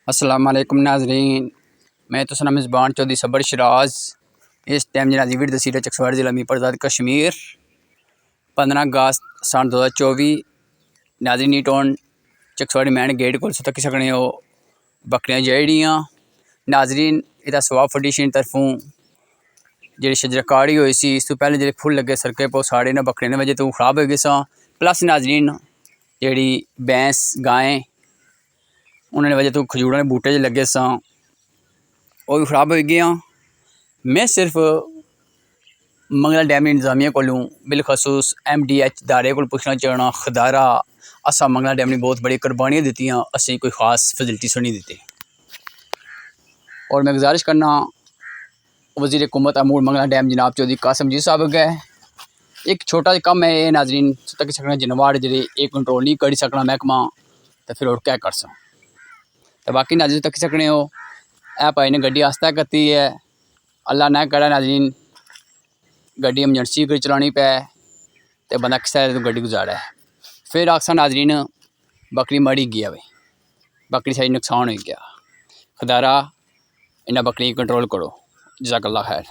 अस्सलाम वालेकुम नाज़रीन, मैं तो सना मेज़बान चौधरी सबर शराज। इस टाइम जनाजी विद तहसील चकसवाड़ ज़िला मीरपुर कश्मीर 15 अगस्त सन 2024 नाज़रीन टोन चकसवाड़ी मैन गेट को तक सकने हो बकरियां जेड़ियां नाज़रीन इहदा सवाब फाउंडेशन तरफों जी शजरकारी हुई सी। इस तो पहले जो फुल लगे सड़कें पर साढ़े ना बकरियां की वजह तो खराब हो गए सा। प्लस नाज़रीन जी भैंस गायें उन्होंने वजह तो खजूर के बूटे जो लगे सा वो भी खराब हो गए। मैं सिर्फ मंगला डैम इंतजामिया को बिलखसूस MDH दारे को पूछना चाहना खदारा असा मंगला डैम ने बहुत बड़ी कुर्बानियाँ दी, असें कोई खास फैसिलिटीज नहीं दी। और मैं गुजारिश करना वज़ीर हुकूमत अमूर मंगला डैम जनाब चौधरी कासिम जी साहब गए एक छोटा सा कम है ये नाज़रीन तक सकना जनवाड़ जे एक कंट्रोल नहीं करी सकना महकमा तो फिर और क्या कर सो। तो बाकी नाज़रीन तक सकने हो ए भाई ने गड्डी आस्ता करती है, अल्लाह ना करे नाज़रीन गड्डी एमरजेंसी कर चलानी पे तो बंदा किस तरह गड्डी गुजारा है। फिर अक्सर नाज़रीन बकरी मरी गया भाई, बकरी सारी नुकसान हो गया। खुदारा इन्हें बकरी कंट्रोल करो। जज़ाकल्लाह खैर।